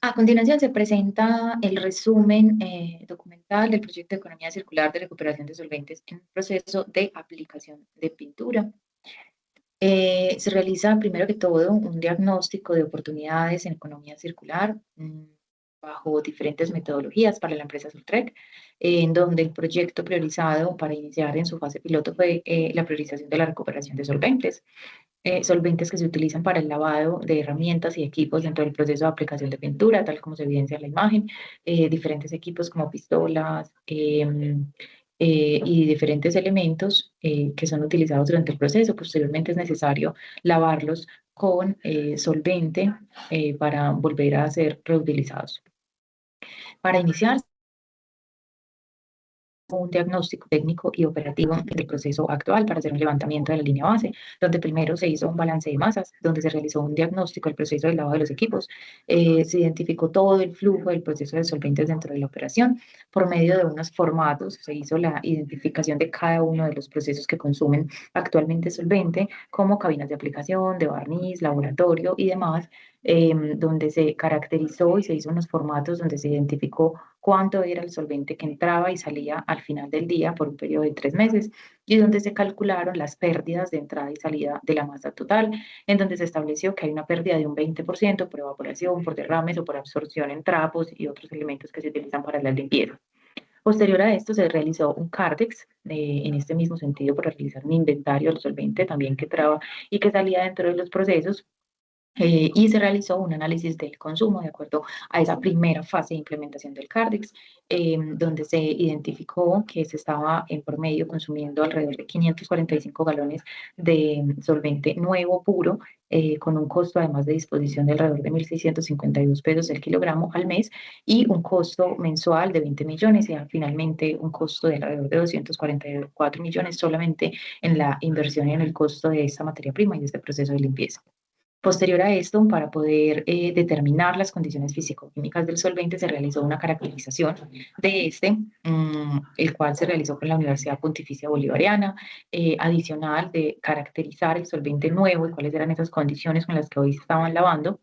A continuación se presenta el resumen documental del proyecto de economía circular de recuperación de solventes en proceso de aplicación de pintura. Se realiza primero que todo un diagnóstico de oportunidades en economía circular bajo diferentes metodologías para la empresa Surtrec, en donde el proyecto priorizado para iniciar en su fase piloto fue la priorización de la recuperación de solventes. Solventes que se utilizan para el lavado de herramientas y equipos dentro del proceso de aplicación de pintura, tal como se evidencia en la imagen, diferentes equipos como pistolas y diferentes elementos que son utilizados durante el proceso. Posteriormente es necesario lavarlos con solvente para volver a ser reutilizados. Para iniciar, un diagnóstico técnico y operativo del proceso actual para hacer un levantamiento de la línea base, donde primero se hizo un balance de masas, donde se realizó un diagnóstico del proceso del lavado de los equipos, se identificó todo el flujo del proceso de solventes dentro de la operación, por medio de unos formatos se hizo la identificación de cada uno de los procesos que consumen actualmente solvente, como cabinas de aplicación, de barniz, laboratorio y demás, donde se caracterizó y se hizo unos formatos donde se identificó cuánto era el solvente que entraba y salía al final del día por un periodo de 3 meses, y donde se calcularon las pérdidas de entrada y salida de la masa total, en donde se estableció que hay una pérdida de un 20% por evaporación, por derrames o por absorción en trapos y otros elementos que se utilizan para la limpieza. Posterior a esto se realizó un CARDEX en este mismo sentido para realizar un inventario del solvente también que entraba y que salía dentro de los procesos, y se realizó un análisis del consumo de acuerdo a esa primera fase de implementación del CARDEX, donde se identificó que se estaba en promedio consumiendo alrededor de 545 galones de solvente nuevo puro, con un costo además de disposición de alrededor de 1.652 pesos el kilogramo al mes y un costo mensual de 20 millones y finalmente un costo de alrededor de 244 millones solamente en la inversión y en el costo de esta materia prima y de este proceso de limpieza. Posterior a esto, para poder determinar las condiciones físico-químicas del solvente, se realizó una caracterización de este, el cual se realizó con la Universidad Pontificia Bolivariana, adicional de caracterizar el solvente nuevo y cuáles eran esas condiciones con las que hoy se estaban lavando.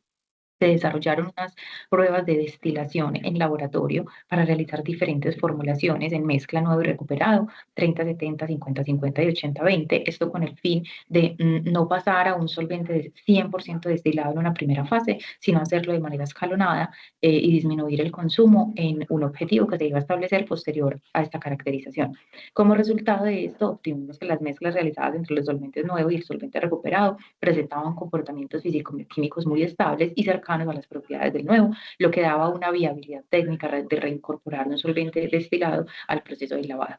Se desarrollaron unas pruebas de destilación en laboratorio para realizar diferentes formulaciones en mezcla nuevo y recuperado, 30-70, 50-50 y 80-20, esto con el fin de no pasar a un solvente de 100% destilado en una primera fase, sino hacerlo de manera escalonada y disminuir el consumo en un objetivo que se iba a establecer posterior a esta caracterización. Como resultado de esto, obtuvimos que las mezclas realizadas entre los solventes nuevos y el solvente recuperado presentaban comportamientos físico-químicos muy estables y cercanos a las propiedades del nuevo, lo que daba una viabilidad técnica de reincorporar un solvente destilado al proceso de lavado.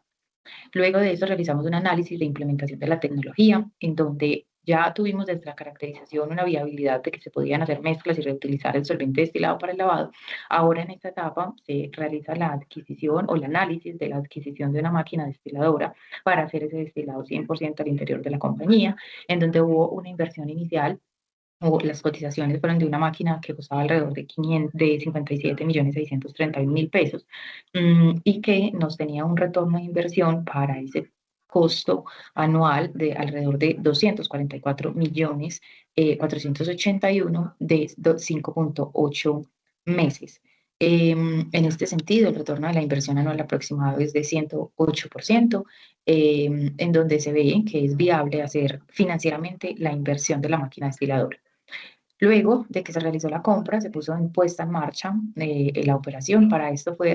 Luego de eso realizamos un análisis de implementación de la tecnología, en donde ya tuvimos desde la caracterización una viabilidad de que se podían hacer mezclas y reutilizar el solvente destilado para el lavado. Ahora en esta etapa se realiza la adquisición o el análisis de la adquisición de una máquina destiladora para hacer ese destilado 100% al interior de la compañía, en donde hubo una inversión inicial o las cotizaciones fueron de una máquina que costaba alrededor de 57.631.000 pesos, y que nos tenía un retorno de inversión para ese costo anual de alrededor de 244 millones 481 de 5.8 meses. En este sentido, el retorno de la inversión anual aproximado es de 108%, en donde se ve que es viable hacer financieramente la inversión de la máquina destiladora. Luego de que se realizó la compra, se puso en puesta en marcha la operación. Para esto fue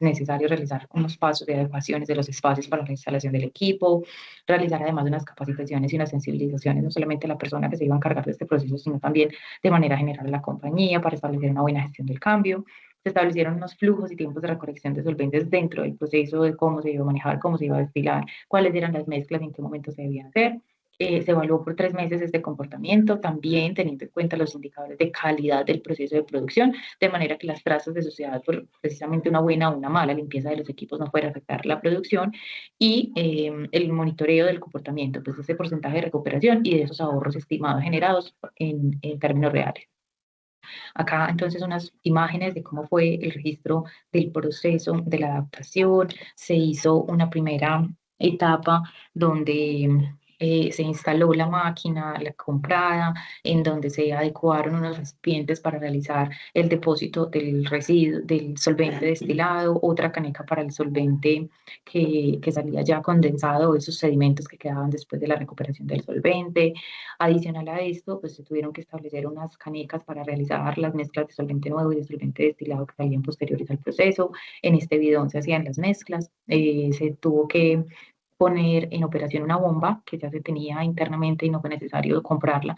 necesario realizar unos pasos de adecuaciones de los espacios para la instalación del equipo, realizar además unas capacitaciones y unas sensibilizaciones, no solamente a la persona que se iba a encargar de este proceso, sino también de manera general a la compañía para establecer una buena gestión del cambio. Se establecieron unos flujos y tiempos de recolección de solventes dentro del proceso de cómo se iba a manejar, cómo se iba a destilar, cuáles eran las mezclas, en qué momento se debían hacer. Se evaluó por 3 meses este comportamiento, también teniendo en cuenta los indicadores de calidad del proceso de producción, de manera que las trazas de suciedad por precisamente una buena o una mala limpieza de los equipos no fuera a afectar la producción, y el monitoreo del comportamiento, pues ese porcentaje de recuperación y de esos ahorros estimados generados en términos reales. Acá entonces unas imágenes de cómo fue el registro del proceso de la adaptación. Se hizo una primera etapa donde se instaló la máquina, la comprada, en donde se adecuaron unos recipientes para realizar el depósito del residuo, del solvente destilado, otra caneca para el solvente que salía ya condensado, esos sedimentos que quedaban después de la recuperación del solvente. Adicional a esto, pues se tuvieron que establecer unas canecas para realizar las mezclas de solvente nuevo y de solvente destilado que salían posteriores al proceso. En este bidón se hacían las mezclas. Se tuvo que poner en operación una bomba que ya se tenía internamente y no fue necesario comprarla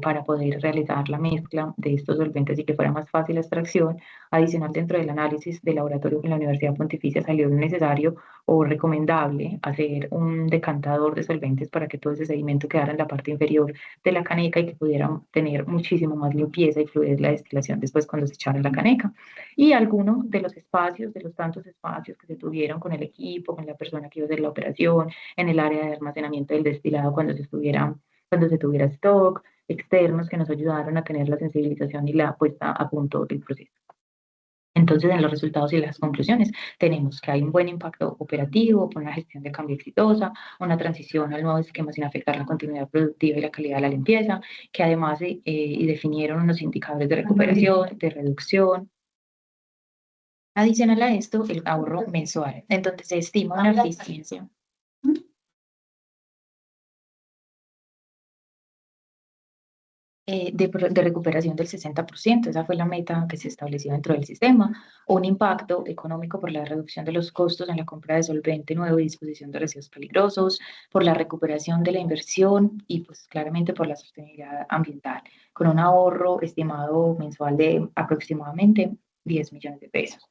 para poder realizar la mezcla de estos solventes y que fuera más fácil la extracción. Adicional, dentro del análisis de laboratorio en la Universidad Pontificia salió necesario o recomendable hacer un decantador de solventes para que todo ese sedimento quedara en la parte inferior de la caneca y que pudieran tener muchísimo más limpieza y fluidez la destilación después cuando se echara en la caneca. Y algunos de los espacios, de los tantos espacios que se tuvieron con el equipo, con la persona que iba a hacer la operación, en el área de almacenamiento del destilado cuando se tuviera stock, externos que nos ayudaron a tener la sensibilización y la puesta a punto del proceso. Entonces, en los resultados y las conclusiones, tenemos que hay un buen impacto operativo, con una gestión de cambio exitosa, una transición al nuevo esquema sin afectar la continuidad productiva y la calidad de la limpieza, que además y definieron unos indicadores de recuperación, de reducción. Adicional a esto, el ahorro mensual, en donde se estima una eficiencia de recuperación del 60%. Esa fue la meta que se estableció dentro del sistema. Un impacto económico por la reducción de los costos en la compra de solvente nuevo y disposición de residuos peligrosos, por la recuperación de la inversión y pues claramente por la sostenibilidad ambiental, con un ahorro estimado mensual de aproximadamente 10 millones de pesos.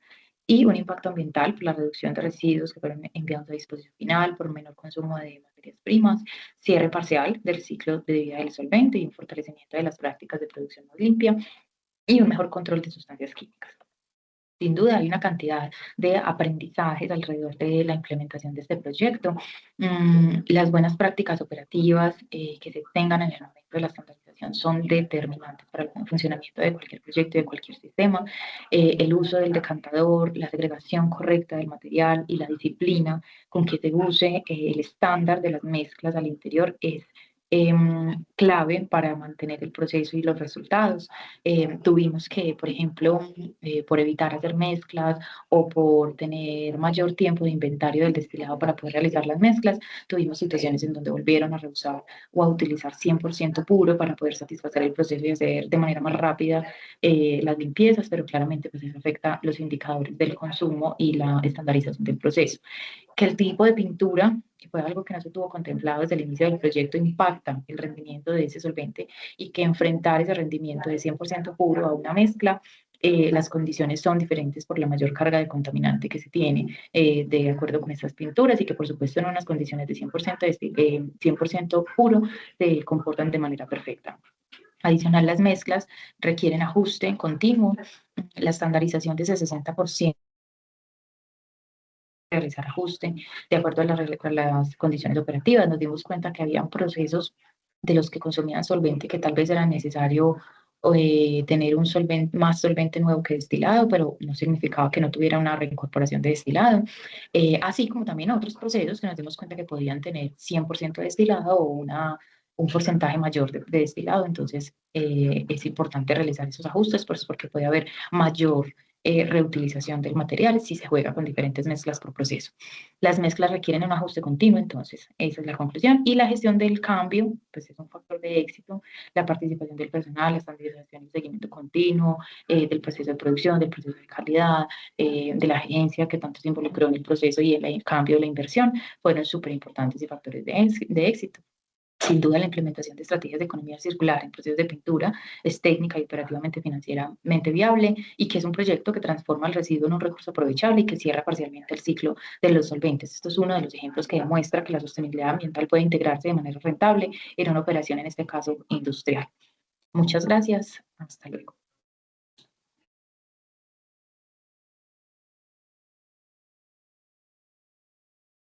Y un impacto ambiental por la reducción de residuos que fueron enviados a disposición final, por menor consumo de materias primas, cierre parcial del ciclo de vida del solvente y un fortalecimiento de las prácticas de producción más limpia y un mejor control de sustancias químicas. Sin duda hay una cantidad de aprendizajes alrededor de la implementación de este proyecto. Las buenas prácticas operativas que se tengan en el momento de la estandarización son determinantes para el buen funcionamiento de cualquier proyecto y de cualquier sistema. El uso del decantador, la segregación correcta del material y la disciplina con que se use el estándar de las mezclas al interior es clave para mantener el proceso y los resultados. Tuvimos que, por ejemplo, por evitar hacer mezclas o por tener mayor tiempo de inventario del destilado para poder realizar las mezclas, tuvimos situaciones en donde volvieron a rehusar o a utilizar 100% puro para poder satisfacer el proceso y hacer de manera más rápida las limpiezas, pero claramente pues eso afecta los indicadores del consumo y la estandarización del proceso. Que el tipo de pintura, que fue algo que no se tuvo contemplado desde el inicio del proyecto, impacta el rendimiento de ese solvente y que enfrentar ese rendimiento de 100% puro a una mezcla, las condiciones son diferentes por la mayor carga de contaminante que se tiene de acuerdo con estas pinturas y que por supuesto en unas condiciones de 100% puro se comportan de manera perfecta. Adicional, las mezclas requieren ajuste continuo, la estandarización de ese 60% realizar ajuste de acuerdo a las condiciones operativas. Nos dimos cuenta que había procesos de los que consumían solvente que tal vez era necesario tener un solvente, más solvente nuevo que destilado, pero no significaba que no tuviera una reincorporación de destilado. Así como también otros procesos que nos dimos cuenta que podían tener 100% destilado o un porcentaje mayor de destilado. Entonces, es importante realizar esos ajustes pues, porque puede haber mayor reutilización del material si se juega con diferentes mezclas por proceso. Las mezclas requieren un ajuste continuo, entonces esa es la conclusión. Y la gestión del cambio, pues es un factor de éxito, la participación del personal, la estandarización y el seguimiento continuo del proceso de producción, del proceso de calidad, de la agencia que tanto se involucró en el proceso y en el cambio de la inversión, fueron súper importantes y factores de éxito. Sin duda, la implementación de estrategias de economía circular en procesos de pintura es técnica y operativamente financieramente viable y que es un proyecto que transforma el residuo en un recurso aprovechable y que cierra parcialmente el ciclo de los solventes. Esto es uno de los ejemplos que demuestra que la sostenibilidad ambiental puede integrarse de manera rentable en una operación, en este caso industrial. Muchas gracias. Hasta luego.